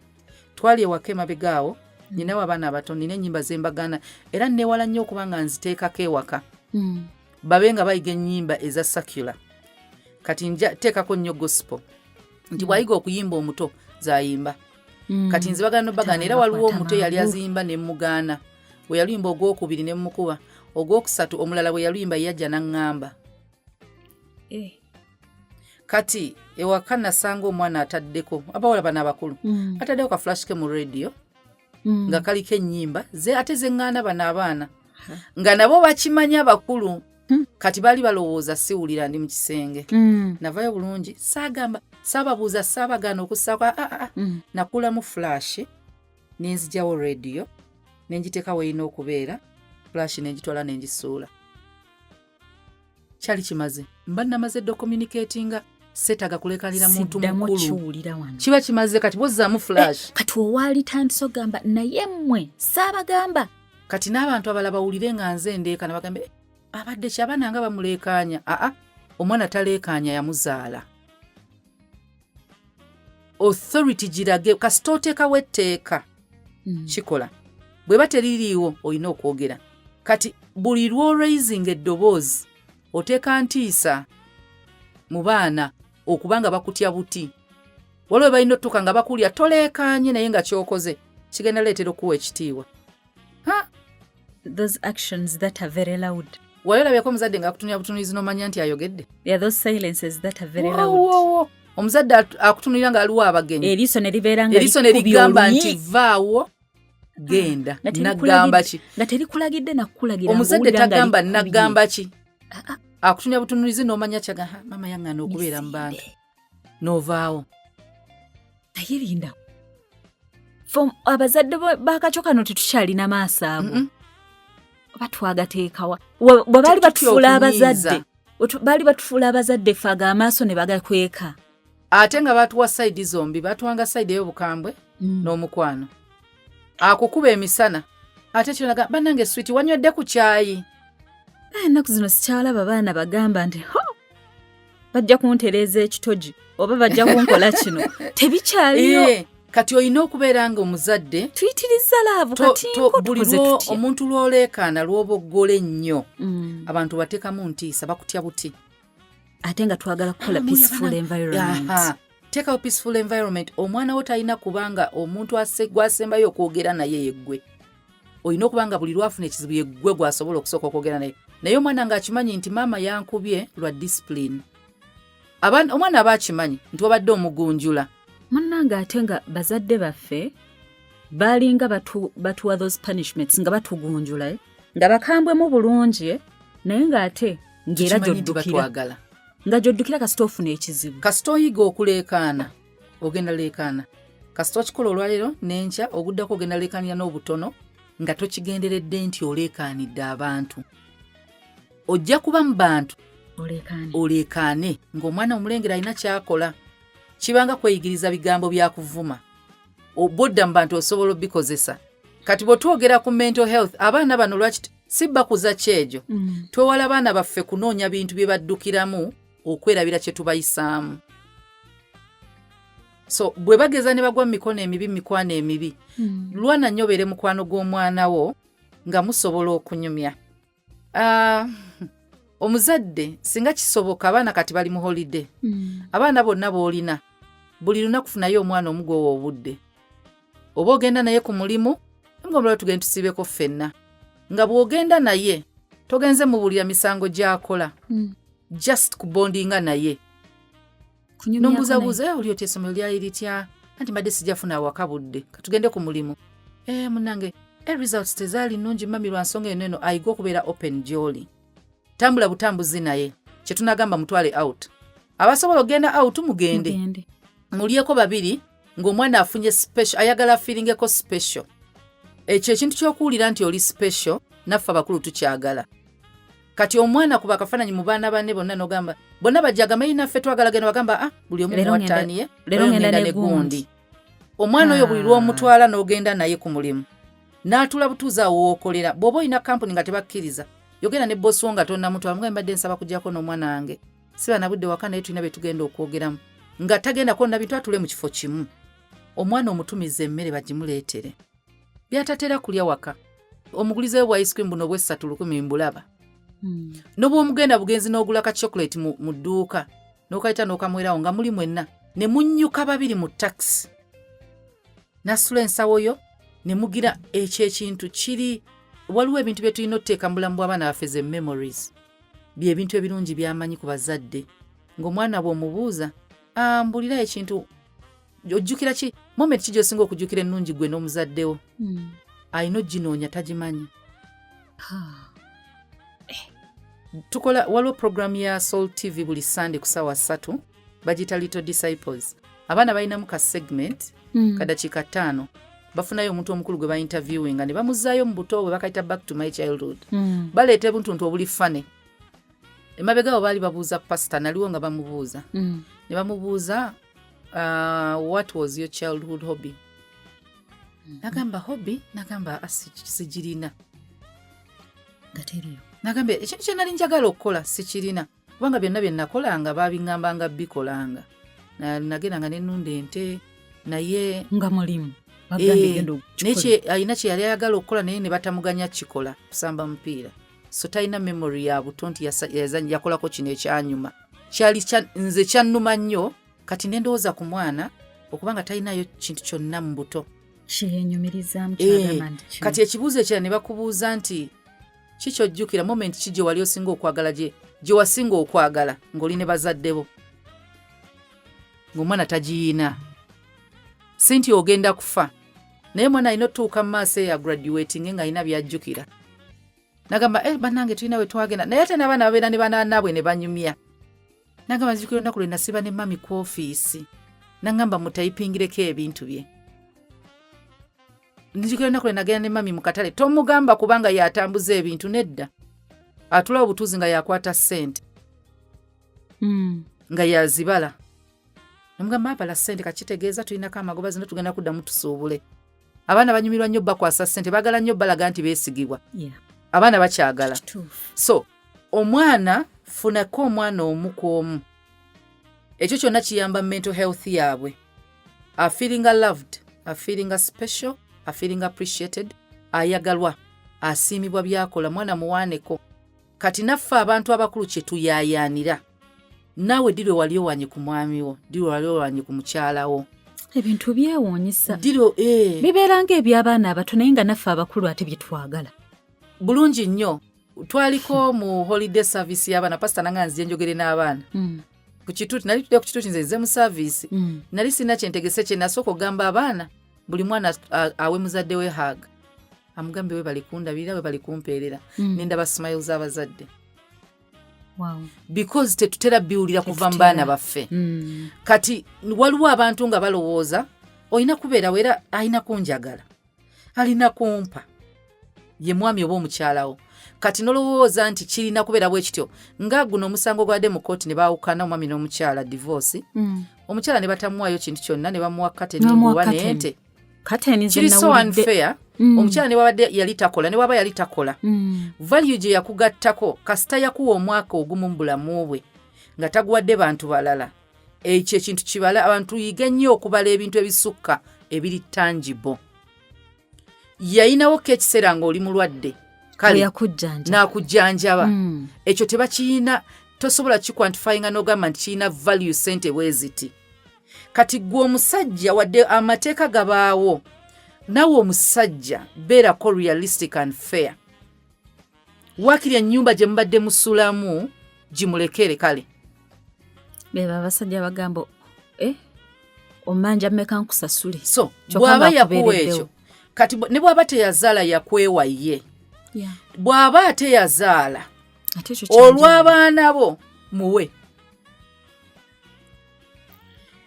Twali ewaka emabega awo, nyinawo abaana abato, nina ennyimba ze mbagana era nneewala nnyo okuba nga nziteekako ewaka babe nga bayiga ennyimba eza secular. Kati nteekako nnyo gospel nti bwayiga okuyimba omuto zayimba. Kati nzibagana n'obagana era waliwo omuto yali azimba ne mugaana. Bwe yalimba ogwokubiri ne mukuba, ogwokusatu omulala bwe yalimba yajja n'aŋŋamba. Kati ewaka nasanga omwana ataddeko, abawala bano abakulu, ataddeko ka flash ke mu radio nga kaliko ennyimba ate zeŋŋaana bano abaana nga nabo bakimanya abakulu. Kati baali balowooza siwulira ndi mu kisenge. Navayo bulungi saagamba, saababuuza, saabagaana okussaako. Nakulamu flash nenzigyawo radio nenjiteeka weyina okubeera, flash nenjitwala nenjisuula. Kyali kimaze. Mba namaze docommunicatinga, seetaga kulekalira muntu mukulu. Kiba kimaze kati bozzaamu flash. Kati owaali tandise ogamba naye mmwe saabagamba. Kati n'abantu abalala bawulire nga nze ndeeka nabagambe abadde kyabana nga bamuleekaanya. Omwana taleekaanya yamuzaala. Authority girage kasita oteekawo etteeka kikola. Bwe bateririiwo olina okwogera. Kati buli lw'oraising eddoboozi oteeka ntiisa mu baana okubanga bakutya buti. Waliwo balina otuuka nga bakulya toleekaanye naye nga kyokoze kigenda leetera okuwa ekitiibwa. Those actions that are very loud. wayolabyeko omuzadde ng'akutunulira butunulizi n'omanya nti ayogedde? Yeah, those silences that are very loud. Omuzadde akutunulira ng'aliwo abagenyi. Eriiso ne libeera nga ligamba nti vaawo genda. Nagamba ki? Nga terikulagidde nakulagira. Omuzadde tagamba nagamba ki? Akutunulira butunulizi n'omanya kyaga mama yaŋŋana okubeera mu bantu. N'ovaawo. Naye linda. Abazadde b'akacyo kano tetukyalina maaso ago. Batwagateekawa. Bwe baali batufuula abazadde. Baali batufuula abazadde ffe ag'amaaso ne bagakweka. Ate nga batuwa sayidi zombi, batuwanga sayidi ey'obukambwe n'omukwano. Akukuba emisana. Ate kyonaga bannange switi wanywedde ku kyayi. Ennaku zino sikyalaba baana bagamba nti bajja kuntereeza ekitogi oba bajja kunkola kino. Tebikyaliyo. Kati olina okubeera nga omuzadde tuyitiriza laavu kati buli omuntu lw'oleekaana lw'oboggole ennyo abantu bateekamu ntiisa bakutya buti ate nga twagala kukola peaceful environment. Teekawo peaceful environment. Omwana wo talina kubanga omuntu gwasembayo okwogera naye yeggwe. Olina okubanga buli lwafuna ekizibu yeggwe gwasobola okusooka okwogera naye. Naye omwana ng'akimanyi nti maama yankubye lwa discipline. Omwana aba akimanyi nti wabadde omugunjula. Munnanga ate nga bazadde baffe baalinga batuwa those punishments nga batugunjula nga bakambwemu bulungi naye ng'ate ng'era gy'oddukira nga gy'oddukira kasita ofuna ekizibu. Kasita oyiga okuleekaana ogenda leekaana. Kasita okikola olwaleero n'enkya oguddako ogenda leekaanira n'obutono nga tokigenderedde nti oleekaanidde abantu. Ojja kuba mu bantu oleekaane ng'omwana omulengera alina kyakola. Kibanga kweyigiriza bigambo bya kuvuma. Obodda mu bantu osobola obikozesa. Kati bw'otwogera ku mental health, abaana bano lwaki si bakuza kyejo. Twewala abaana baffe kunoonya bintu bye baddukiramu okwerabira kye tubayisaamu. So bwe bageza ne bagwa mu mikono emibi, mikwano emibi, lwana nnyo obeere mukwano gw'omwana wo nga musobola okunyumya. Omuzadde singa kisoboka abaana kati bali mu holiday. Abaana bonna boolina buli lunaku funayo omwana omugowa obudde. Oba ogenda naye ku mulimu ng'omulala tugenda tusiibeko ffenna. Nga bw'ogenda naye togenze mubulira misango gy'akola. Just kubondinga naye. Nombuzabuza oli oti essomero lyali litya anti mbadde sijafuna awaka budde katugende ku mulimu. Munnange results tezaali nnungi mami lwa nsonga eno ayiga okubeera open gy'oli. Tambula butambuzi naye kye tunagamba mutwale out. Abasobola ogenda out mugende. Mulyeko babiri ng'omwana afunye special ayagala feelingeko special. Ekyo ekintu ky'okuwulira nti oli special naffe abakulu tukyagala. Kati omwana kuba akafaananyi mu baana banne bonna n'ogamba bonna bajjagamba naffe twagala genda bagamba buli omu muwataaniye leero ngenda ne gundi. Omwana oyo buli lw'omutwala n'ogenda naye ku mulimu n'atula butuuzi awo w'okolera bw'oba olina kampuni nga tebakkiriza yogera ne bosi wo nga tonnamutwala nga mbadde nsaba kujjako n'omwana wange siba na budde waka naye tulina bye tugenda okwogeramu nga tagenda kwonna bintu atule mu kifo kimu. Omwana omutumiza emmere bagimuleetere byatatera kulya waka omugulizeyo bwa ice cream buno bwe3,000 mbulaba. N'obw'omugenda bugenzi n'ogula ka chocolate mu dduuka n'okayita n'okamwerawo nga muli mwenna ne munnyuka babiri mu taxi nasula ensawo yo ne mugira ekyo ekintu kiri waliwo ebintu bye tulina otteeka mu bulamu bw'abaana baffe ze memories bye ebintu ebirungi by'amanyi ku bazadde ng'omwana bw'omubuuza mbulira ekintu ojjukira ki moment ki gy'osinga okujjukira ennungi gwe n'omuzaddewo alina oginoonya tagimanyi. Tukola waliwo program ya Soul TV buli Sunday ku ssaawa 3 bagita Little Disciples. Abaana balinamu ka segment kadakiika 5 bafunayo omuntu omukulu gwe ba interviewing ne bamuzaayo mu buto bwe bakayita back to my childhood. Baleeta ebintu obuli fane. Emabega abo baali babuuza pastor naliwo nga bamubuuza. Ne bamubuuza what was your childhood hobby? Nagamba hobby nagamba sijirina. Gateriyo. Nagambe ekintu kye nali njagala okukola sikirina kubanga byonna bye nakolanga babiŋŋambanga bikolanga. Nagendanga ne nnunda ente naye nga mulimu nekye alina kye yali ayagala okukola naye ne batamuganya kikola kusamba mupiira. So talina memory ya buto nti yakolako kino ekyanyuma kyali nze kyannuma nnyo kati ne ndowooza ku mwana okubanga talinayo kintu kyonna mu buto kyenyumirizaamu kyagamba nti kati ekibuuzo ekirala ne bakubuuza nti kikyojjukira moment ki gye wali osinga okwagala gye wasinga okwagala ng'oli ne bazadde bo ng'omwana tagiyina sinti ogenda kufa naye mwana alina otuuka mu maaso ya graduating ng'alina byajjukira nagamba bannange tulina we twagenda naye ate n'abaana babeera ne banaanaabwe ne banyumya nagamba nzijukira olunaku lwe nasiba ne mami ku ofiisi nagamba mutayipingireko ebintu bye nzijukira olunaku lwe nagenda ne mami mu katale tomugamba kubanga yatambuza ebintu nedda atula obutuuzi nga yakwata ssente nga yazibala namugamba abala ssente kakitegeeza tulinako amagoba zino tugenda kuddamu tusuubule abaana banyumirwa nnyo bakwasa ssente baagala nnyo balaga nti beesigibwa abaana bakyagala so omwana funako omwana omu ku omu ekyo kyonna kiyamba mental health yaabwe afeelinga loved afeelinga special afeelinga appreciated ayagalwa asiimibwa byakola mwana muwaaneko kati naffe abantu abakulu kye tuyaayaanira naawe ddi lwe wali owanye ku mwami wo ddi lwe wali owanye ku mukyala wo ebintu byewuunyisa bibeera ng'eby'abaana abato naye nga naffe abakulu ate bye twagala bulungi nnyo twaliko mu holiday service y'abaana pasita nanga nzije njogere n'abaana ku kituuti nali tudde ku kituuti nze nze mu service nali sina kyentegese kye nasooka okugamba abaana buli mwana awe muzadde we haga amugambe we bali kundabirira we bali kumpeerera nendaba smiles abazadde because tetutera biwulira kuva mu baana baffe kati waliwo abantu nga balowooza olina kubeera wera alina kunjagala alina kumpa ye mwami oba omukyalawo kati nolowooza nti kirina kubeera bwe kityo nga guno omusango gwadde mu kooti ne baawukana omwami n'omukyala divorce omukyala ne batamuwaayo kintu kyonna ne bamuwa kateni oba n'ente kiri so unfair omukyala ne wabadde yali takola ne waba yali takola value gye yakugattako kasita yakuwa omwaka ogumu mu bulamu bwe nga taguwadde bantu balala ekyo ekintu kibala abantu yiga nnyo okubala ebintu ebisukka ebiri tangible yayinawo ekiseera ng'oli mulwadde kale n'akujjanjaba ekyo tebakiyina tosobola kikwantifyinga n'ogamba nti kiyina value sente bweziti kati gwe omusajja wadde amateeka gabaawo nawe omusajja beerako realistic and fair waakiri ennyumba gye mubadde musulamu gimulekere kale beba abasajja bagamba omanja mmeka nkusasule so bw'aba yakuwa ekyo kati ne bw'aba teyazaala yakwewa ye bw'aba ate yazaala olw'abaana bo muwe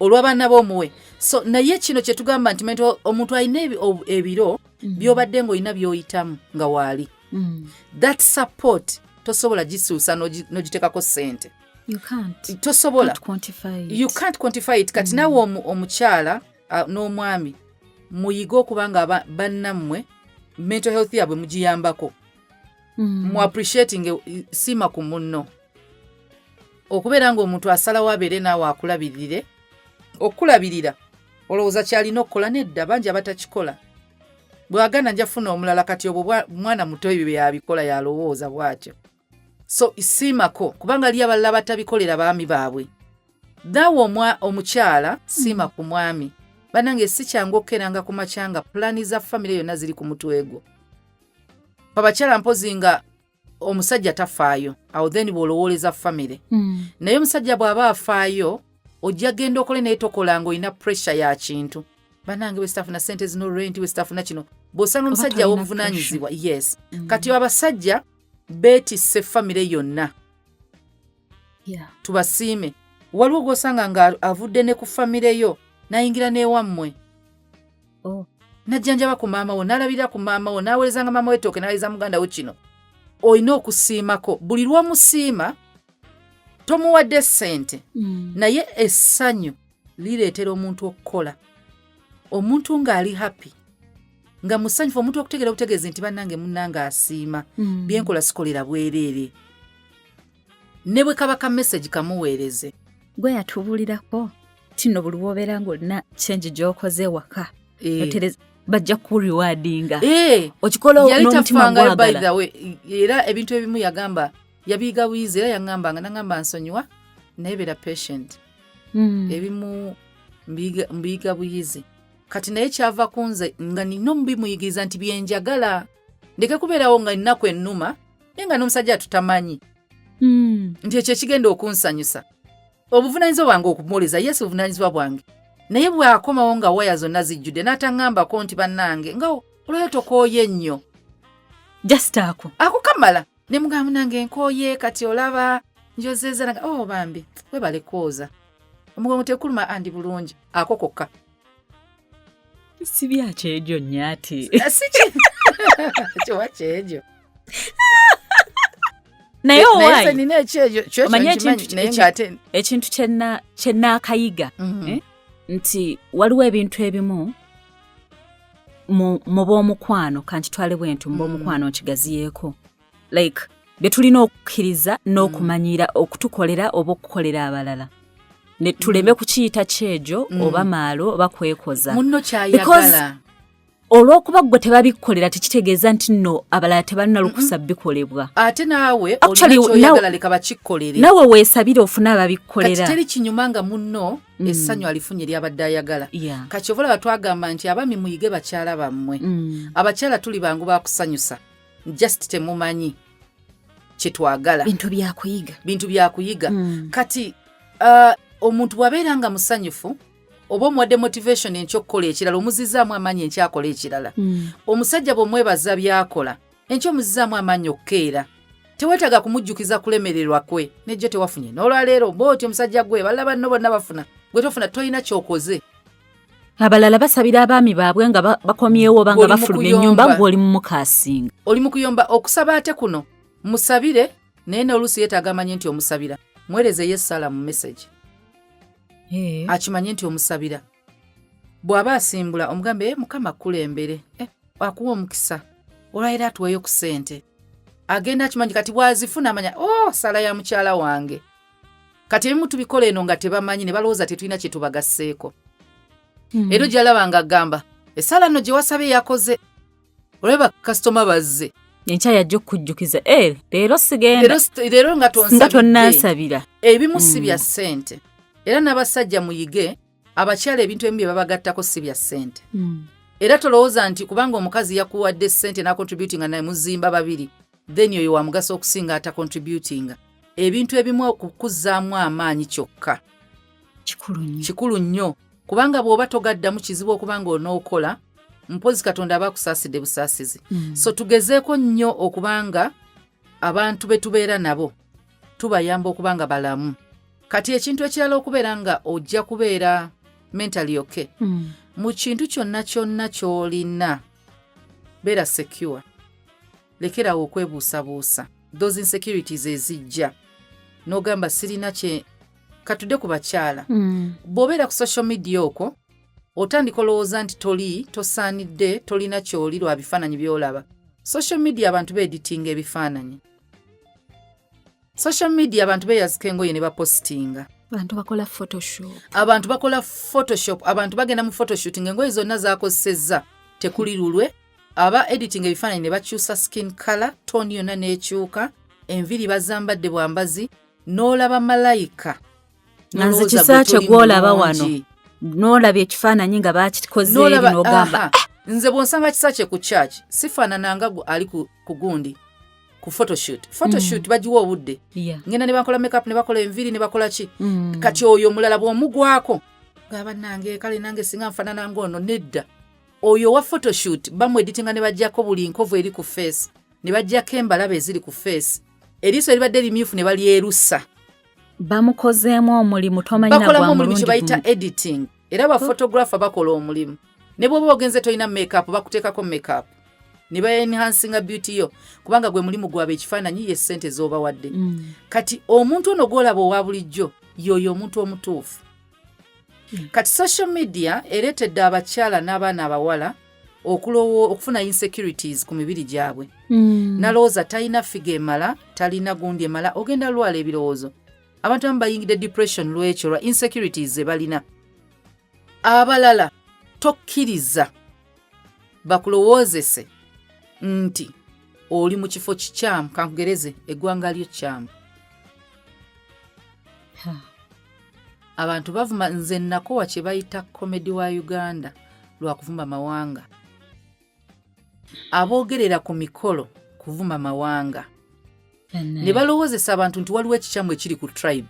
olw'abaana bo muwe so naye kino kye tugamba nti omuntu alina ebiro by'obadde ng'olina by'oyitamu nga waali that support tosobola gisuusa n'ogiteekako ssente tosobola you can't quantify it kati nawe omukyala n'omwami muyige okuba nga bannammwe mental health yaabwe mugiyambako mu appreciating siima ku munno okubeera ng'omuntu asalawo abeere naawe akulabirire okulabirira olowooza kyalina okukola nedda bangi abatakikola bw'agana nja funa omulala kati obwo mwana muto ebyo byabikola yalowooza bw'atyo so isiimako kubanga li abalala batabikolera baami baabwe naawe omukyala siima ku mwami banange si kyangu okkeranga ku makyanga pulaani za famire yonna ziri ku mutwe gwo abakyala mpozi nga omusajja tafaayo awo then bw'olowooleza famire naye omusajja bw'aba afaayo ojja genda okole naye tokolanga olina pressure ya kintu banange wesitafuna sente zino rent wesitafuna kino bw'osanga omusajja w'obuvunaanyizibwa yes kati abasajja beetisse famire yonna tubasiime waliwo gw'osanga nga avudde ne ku famire yo n'ayingira n'ewammwe najjanjaba ku maama wo n'alabira ku maama wo n'aweerezanga maama we tooke n'aweza muganda we kino olina okusiimako buli lw'omusiima tomuwadde ssente naye essanyu lireetera omuntu okukola omuntu ng'ali happy nga musanyufu omuntu okutegeera butegeezi nti bannange munnange asiima byenkola sikolera bwereere ne bwe kaba ka message kamuweereze gwe yatubuulirako tino buli wobeera ng'olina change gy'okoze waka bajja kuriwadinga okikola n'omutima gwagala era ebintu ebimu yagamba yabiiga buyizi era yaŋŋambanga naŋŋamba nsonyiwa naye beera patient ebimu mbiyiga buyizi kati naye kyava ku nze nga nina omubimuyigiriza nti byenjagala ndeke kubeerawo nga nnaku ennuma nga n'omusajja tutamanyi nti ekyo kigenda okunsanyusa obuvunaanyizibwa bwange okumuwoleza yes obuvunaanyizibwa bwange naye bw'akomawo nga waya zonna zijjudde n'ataŋŋambako nti bannange nga olwayo tokooye nnyo just ako kamala ne mugamba nange nkooye kati olaba njozeeza nanga bambi webale kwoza omugongo tekuluma andi bulungi ako kokka si byakyejo nnyati kiwa kyejo naye ekintu kyennaakayiga nti waliwo ebintu ebimu mu b'omukwano kankitwale bwentu mu b'omukwano nkigaziyeeko like bye tulina okukkiriza n'okumanyira okutukolera oba okukolera abalala ne tuleme kukiyita kyejo oba maalo oba kwekoza munno kyayagala olw'okuba gwe tebabikkolera tekitegeeza nti nno abalala tebalina lukusa bikolebwa ate naawe olinaky'oyagala leka bakikkolere nawe weesabire ofune ababikkolera kati teri kinyuma nga munno essanyu alifunye lyabadde ayagala kati oba olaba twagamba nti abami muyige bakyala bammwe abakyala tuli bangu bakusanyusa just temumanyi kyetwagala bintu byakuyiga kati omuntu bwabeera nga musanyufu oba omuwadde motivation enkyokukola ekirala omuzizaamu amaanyi enkyakola ekirala omusajja bw'omwebaza byakola enkyo omuzizaamu amaanyi okukeera teweetaaga kumujjukiza kulemererwa kwe nejjo tewafunye n'olwaleero bw'oti omusajja gwe balala banno bonna bafuna gwe tofuna tolina kyokoze abalala basabira abaami baabwe nga bakomyewo oba nga bafulumya ennyumba ng'oli mu mukaasinga oli mu kuyomba okusaba ate kuno musabire naye n'oluusi yeetaaga amanye nti omusabira mwereze yessaala mu message akimanye nti omusabira bw'aba asimbula omugambe mukama kulembere akuwa omukisa olwayira atuweeyo ku ssente agenda akimanyi kati bwazifuna amanya sala ya mukyala wange kati ebimu tubikola eno nga tebamanyi ne balowooza tetulina kye tubagasseeko era gy'alaba nga agamba essala nno gye wasabe yakoze olweba kasitoma bazze enkya yajja okukujjukiza leero sigenda leero nga tonnansabira ebimu si bya ssente era n'abasajja muyige abakyala ebintu ebimu bye babagattako si bya ssente era tolowooza nti kubanga omukazi yakuwadde ssente n'acontributinga naye muzimba babiri then oyo wa mugaso okusinga atacontributinga ebintu ebimu okukuzzaamu amaanyi kyokka kikulu nnyo kubanga bw'oba togaddamu kizibu okubanga onookola mpozi katonda aba akusaasidde busaasizi so tugezeeko nnyo okubanga abantu be tubeera nabo tubayamba okubanga balamu kati ekintu ekirala okubeera nga ojja kubeera mentally okay mu kintu kyonna ky'olina beera secure lekerawo okwebuusabuusa those insecurities ezijja n'ogamba sirina kye katudde ku bakyala bw'obeera ku social media okwo otandika olowooza nti tosaanidde tolina ky'oli lwa bifaananyi by'olaba social media abantu beeditinga ebifaananyi social media abantu beeyazika engoye ne bapositinga abantu bakola photoshop abantu bagenda mu photoshooting engoye zonna zaakozesezza tekuli lulwe aba editing ebifaananyi ne bakyusa skin color tone yonna n'ekyuka enviri bazambadde bwambazi n'olaba malayika nze kisakyo gw'olaba wano n'olaba ekifaananyi nga bakikoze eri n'ogamba nze bw'onsanga kisakye ku church sifaanananga ali ku gundi ku photoshoot bagiwa obudde ngenda ne bakola makeup ne bakola enviri ne bakola ki kati oyo omulala bw'omugwako ngaba nange kale nange singa nfaanana ng'ono nedda oyo wa photoshoot bamweditinga ne bajjako buli nkovu eri ku face ne bajjako embalaba eziri ku face eriiso eribadde limyufu ne balyerusa bamukozeemu omulimu tomanyi na bakolamu omulimu kye bayita editing era baphotographer bakola omulimu ne bw'oba ogenze tolina makeup bakuteekako makeup ne baenhansinga beauty yo kubanga gwe mulimu gwabwe ekifaananyi ye ssente z'obawadde kati omuntu ono gw'olaba owa bulijjo yoyo omuntu omutuufu kati social media ereetedde abakyala n'abaana abawala okufuna insecurities ku mibiri gyabwe nalowooza talina figa emala talina gundi emala ogenda lwala ebirowoozo abantu abamu bayingidde depression lwekyo lwa insecurities ze balina abalala tokkiriza bakulowoozese nti oli mu kifo kikyamu kankugereze eggwanga lyo kyamu abantu bavuma nze nakowa kye bayita komedi wa Uganda lwa kuvuma mawanga aboogerera ku mikolo kuvuma mawanga ne balowoozesa abantu nti waliwo ekikyamu ekiri ku tribe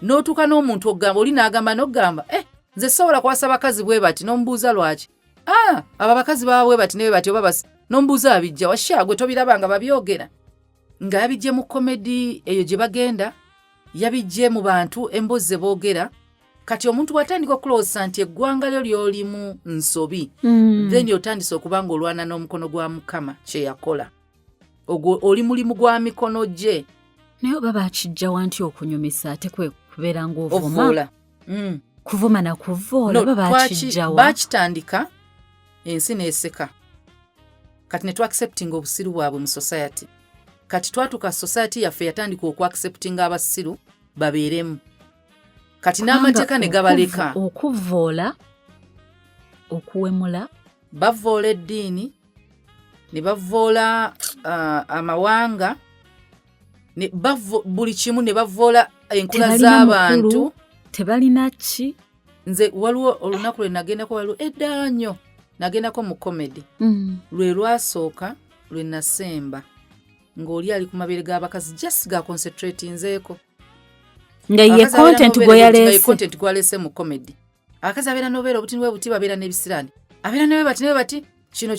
n'otuuka n'omuntu ogamba oli n'agamba n'ogamba nze sobola kwasa bakazi bwe bati n'omubuuza lwaki abo abakazi baba bwe bati ne bwe bati oba n'omubuuza abijja washa gwe tobiraba nga babyogera nga yabijje mu komedi eyo gye bagenda yabijje mu bantu emboozi ze boogera kati omuntu watandika okulowooza nti eggwanga lyo ly'olimu nsobi then otandise okuba ng'olwana n'omukono gwa Mukama kye yakola ogwo oli mulimu gwa mikono gye naye oba bakijjawa nti okunyumisa ate kwe kubeera ng'ovuma kuvuma na kuvoola oba bakijjawa bakitandika ensi n'eseka kati ne tu-acceptinga obusiru bwabwe mu society kati twatuka society yaffe yatandika oku-acceptinga abasiru babeeremu kati n'amateeka ne gabaleka okuvoola okuwemula bavoola eddiini ne bavoola amawanga buli kimu ne bavoola enkula z'abantu tebalina ki nze waliwo olunaku lwe nagendako waliwo edda nnyo nagendako mu komedi lwe lwasooka lwe nasemba ng'oli ali ku mabere g'abakazi just ga concentratinzeeko nga ye content gwaleese mu komedi abakazi abeera n'obeera obutini bwe buti babeera n'ebisiraani abeera ne bwe bati kino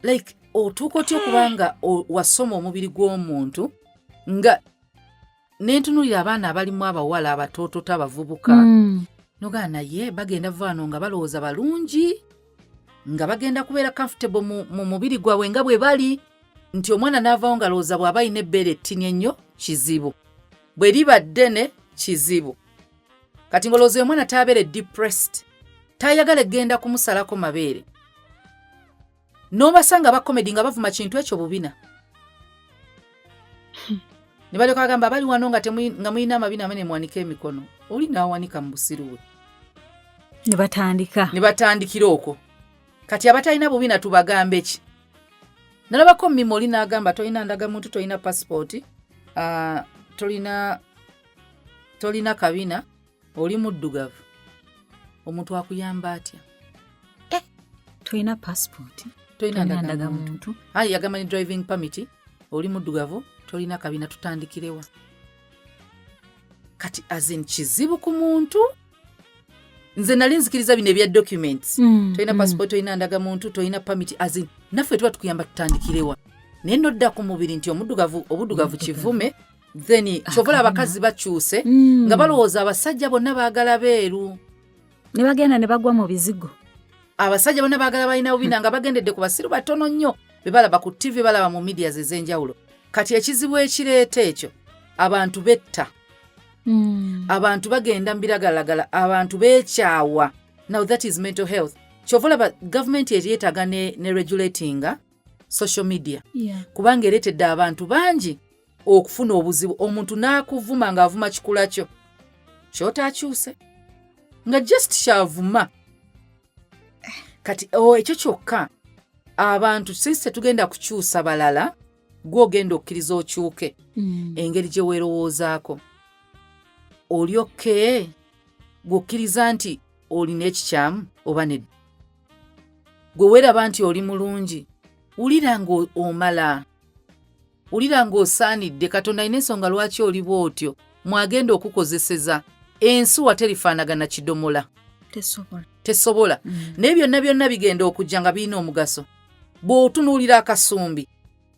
like otuuka otya okubanga wasoma omubiri gw'omuntu nga nentunulira abaana abalimu abawala abatootota abavubuka nogaa naye bagenda vaano nga balowooza balungi nga bagenda kubeera comfortable mu mubiri gwabwe nga bwe bali nti omwana n'avaawo nga lowooza bw'aba alina ebbeere ettini ennyo kizibu bwe liba ddene kizibu kati ng'olowooza omwana taabeere depressed taayagala egenda kumusalako mabeere n'obasanga abakomedi nga bavuma kintu ekyo bubina ne baleka agamba bali wano nga mulina amabina amene mwanika emikono oli n'awanika mu busiru bwe ne batandikira okwo kati abatalina bubina tubagambe ki nalabako mmima oli n'agamba tolina ndagamuntu tolina passport tolina kabina oli muddugavu omuntu akuyamba atya tolina passport tolina ndagamuntu yagamba ni driving permit oli muddugavu tolina kabina tutandikirewa kati azin kizibu ku muntu nze nali nzikiriza bino ebya documents tolina passport tolina ndagamuntu tolina permit azin naffe tuba tukuyamba tutandikirewa naye nodda ku mubiri nti obuddugavu kivume then kyovola abakazi bakyuse nga balowooza abasajja bonna baagala beeru ne bagenda ne bagwa mu bizigo abasajja bonna baagala balina bubina nga bagendedde ku basiru batono nnyo bebalaba ku TV balaba mu media ez'enjawulo kati ekizibu ekireeta ekyo abantu betta abantu bagenda mbiragalagala abantu beekyawa now that is mental health kyovola gavumenti eryetaaga ne regulatinga social media kubanga ereetedde abantu bangi okufuna obuzibu omuntu n'akuvuma ng'avuma kikula kyo kyotaakyuse nga just kyavuma kati ekyo kyokka abantu since tetugenda kukyusa balala gw'ogenda okkiriza okyuke engeri gye weerowoozaako oli okke gw'okkiriza nti olina ekikyamu oba nedda gwe weeraba nti oli mulungi wulira ng'omala wulira ng'osaanidde katonda alina ensonga lwaki oli bw'otyo mwagenda okukozeseza ensuwa terifaanagana kidomola tesobola naye byonna byonna bigenda okujja nga birina omugaso bw'otunuulira akasumbi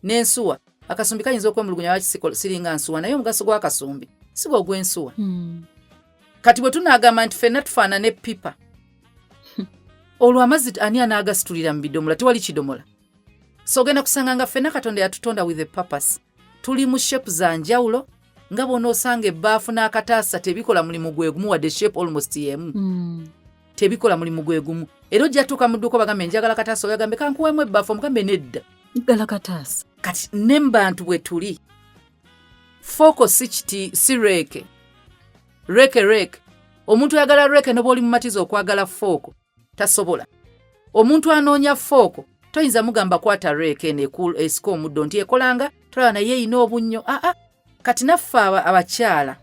n'ensuwa akasumbi kayinza okwemulugunya lwaki siringa nsuwa naye omugaso gw'akasumbi si gwe ogw'ensuwa kati bwe tunaagamba nti ffenna tufaanana epipa olwo amazzi ani anaagasitulira mu bidomola tewali kidomola so ogenda kusanga nga ffenna katonda yatutonda with a purpose tuli mu shape za njawulo nga bw'onoosanga ebbaafu n'akataasa tebikola mulimu gwe gumu wadde shape almost yemu tebikola mulimu gwe gumu era ojja tuuka mu dduuka bagambe njagala kataasa oyagambe kankuweemu ebbaafu omugambe nedda njagala kataasa kati ne mu bantu bwe tuli fooko si reeke omuntu ayagala reeke ne bw'oli mu matiza okwagala fooko tasobola omuntu anoonya fooko toyinza mugamba kwata reeke esika omuddo nti ekolanga tolaba naye eyina obunnyo kati naffe abakyala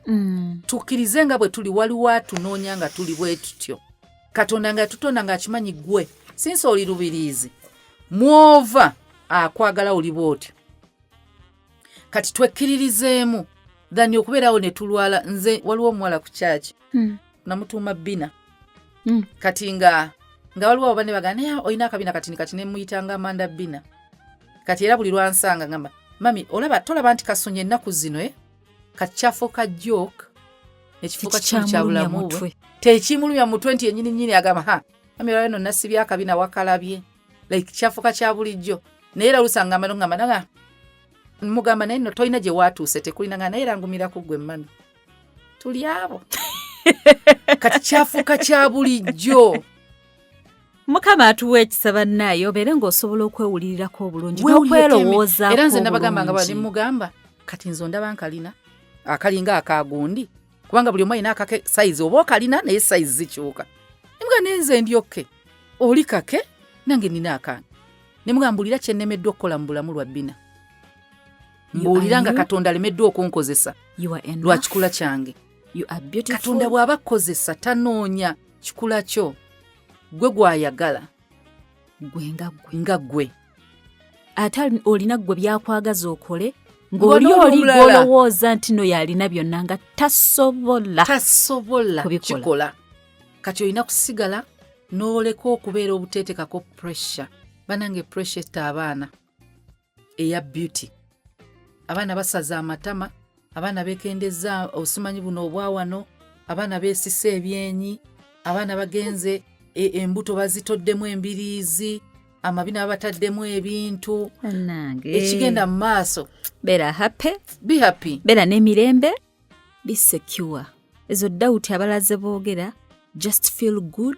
tukkirize nga bwe tuli waliwo atunoonya nga tuli bwe tutyo katonda nga tutonda ng'akimanyi ggwe sinsi oli lubiriizi mwova akwagala oli bw'otyo kati twekkiririzeemu dhani okubeerawo ne tulwala. Nze waliwo omuwala ku kyaki namutuuma Bina kati nga waliwo abo bane bagana olina akabina kati ne muyitanga Amanda Bina kati era buli lwansanga ngamba mami tolaba nti Kasonye ennaku zino kati kyafuuka joke ekifuuka kimu kya bulamu bwe tekimulumya mutwe nti ennyini agamba mami olaba no nasibya akabina wakalabye like kyafuuka kya bulijjo naye era olusanga ngamba mugamba naye no tolina gye waatuuse tekulina nga naye era ngumira ku ggwe mami tuli abo kati kyafuuka kya bulijjo. Mukama atuwa ekisa bannaye obeere ng'osobola okwewulirirako obulungi n'okwerowoozaako era nze nabagamba nga bali mugamba kati nze ondaba nkalina akalinga akagundi kubanga buli omu alina akake sayizi oba okalina naye sayizi zikyuka nemuga nenze ndyokke oli kake nange nina akaana nemuga mbulira kyennemeddwa okukola mu bulamu lwa Bina mbulira nga Katonda alemeddwa okunkozesa lwa kikula kyange. Katonda bw'aba akkozesa tanoonya kikula kyo gwe gwayagala nga gwe ate olina gwe byakwagaza okole ng'oli gw'olowooza nti no yalina byonna nga tasobola kikola. Kati olina kusigala n'oleka okubeera obuteetekako pressure. Banange pressure etta abaana eya beauty. Abaana basaza amatama, abaana beekendeza obusimanyi buno obwawano, abaana beesisa ebyenyi, abaana bagenze embuto bazitoddemu embiriizi, amabina bataddemu ebintu. Ekigenda mu maaso. Beera happy. Be happy. Beera n'emirembe. Be secure. Ezo doubt abalaze boogera. Just feel good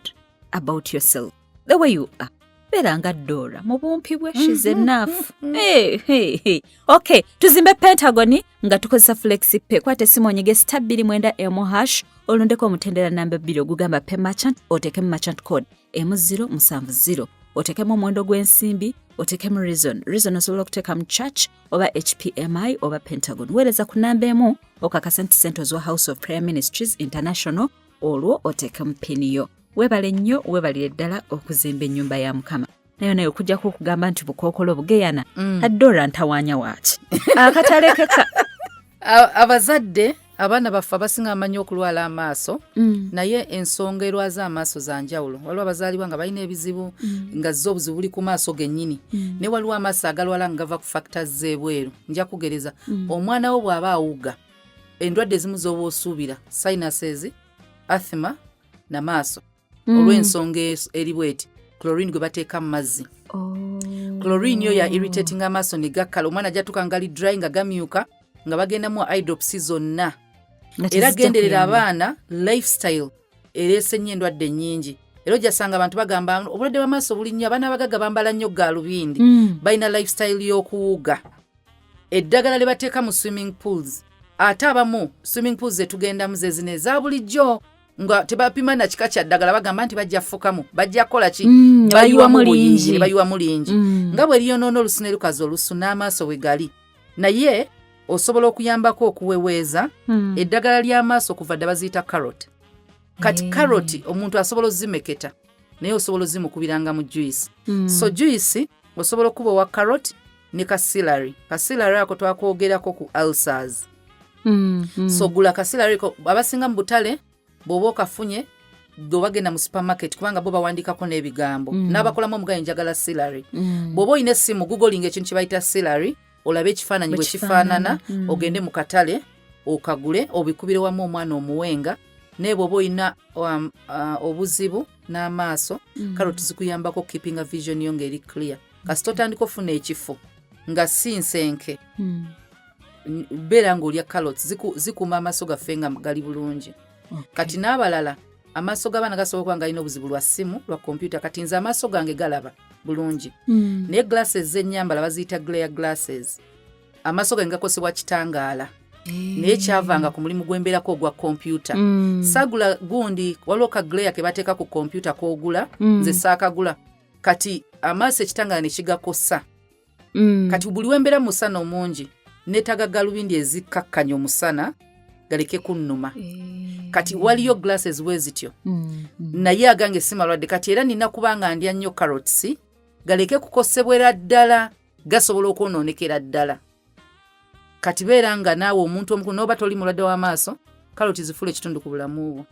about yourself. The way you are. Beera nga Dora. Mu bumpi bwe she's enough. Hey. Okay. Tuzimbe Pentagon nga tukozesa FlexiPay. Kwate simu onyege *290# olondeko omutendera namba 2 ogugamba Pay Merchant otekemu merchant code M070. Otekemu omuwendo gw'ensimbi, otekemu Reason osobola okuteeka mu church oba HPMI oba Pentagon. Weereza ku namba emu okakasa nti Centers wa House of Prayer Ministries International olwo otekemu pini yo. Weebale nnyo weebalire ddala okuzimba ennyumba ya Mukama. Naye okujjako okugamba nti bukookolo bugeyana Adora ntawaanya waaki. Akatalekeka. Abazadde abaana baffe abasinga amanyi okulwala amaaso naye ensonga erwaza amaaso za njawulo. Waliwo abazaalibwa nga balina ebizibu nga zo obuzibu buli ku maaso gennyini ne waliwo amaaso agalwala nga gava ku factors z'ebweru. Nja kugereza omwana wo bw'aba awuga endwadde ezimu z'oba osuubira sinuses, asthma n'amaaso olw'ensonga eri bweti chlorine gwe bateeka mu mazzi. Chlorine yo ya irritating amaaso ne gakkala omwana ajatuka ngali dry nga gamyuka nga bagenda mu eye drops zonna. Era genderera abaana lifestyle ereese nnyo endwadde nnyingi. Era ojasanga abantu bagamba obulwadde bw'amaaso buli nnyo abaana abagagga bambala nnyo gaalubindi balina lifestyle y'okuwuga. Eddagala lye bateeka mu swimming pools ate abamu swimming pools zetugendamu ze zino eza bulijjo nga tebapima na kika kya ddagala bagamba nti bajja fukamu bajja kukola ki bayiwamu buyingi bayiwamu lingi nga bwe liyonoona olusu ne lukazi olusu n'amaaso we gali. Naye osobola okuyambako okuweweeza eddagala ly'amaaso kuva dda baziyita carrot. Kati carrot omuntu asobola ozimeketa naye osobola ozimukubiranga mu juice. So juice osobola okuba wa carrot ne celery. Celery ako twakwogerako ku ulcers. So gula celery abasinga mu butale bw'oba okafunye bagenda mu supermarket kubanga bo bawandikako n'ebigambo n'abakolamu omugayo njagala celery. Bw'oba olina essimu googlinga ekintu kye bayita celery olabe ekifaananyi bwe kifaanana ogende mu katale okagule obikubire wamu omwana omuwenga. Naye bw'oba olina obuzibu n'amaaso carrot zikuyambako keeping a vision yo ng'eri clear. Kasita otandika ofuna ekifo nga si nsenke beera ng'olya carrots zikuuma amaaso gaffe nga gali bulungi. Kati n'abalala amaaso g'abaana gasobola kuba nga alina obuzibu lwa ssimu lwa kompyuta. Kati nze amaaso gange galaba bulungi naye glasses z'ennyambala baziyita glare glasses. Amaaso gange gakosebwa kitangaala naye kyavanga ku mulimu gw'embeerako ogwa kompyuta. Sagula gundi waliwo ka glare ke bateeka ku kompyuta k'ogula nze saakagula. Kati amaaso ekitangaala ne kigakosa. Kati buli wembeera musana omungi neetaaga galubindi ezikkakkanya omusana galeke kunnuma. Kati waliyo glasses wezityo naye agange si malwadde. Kati era nina kubanga ndya nnyo carrots galeke kukosebwera ddala gasobola okwonoonekera ddala. kati beera nga naawe omuntu omukulu n'oba toli mulwadde w'amaaso kale otizifula ekitundu ku bulamu bwo.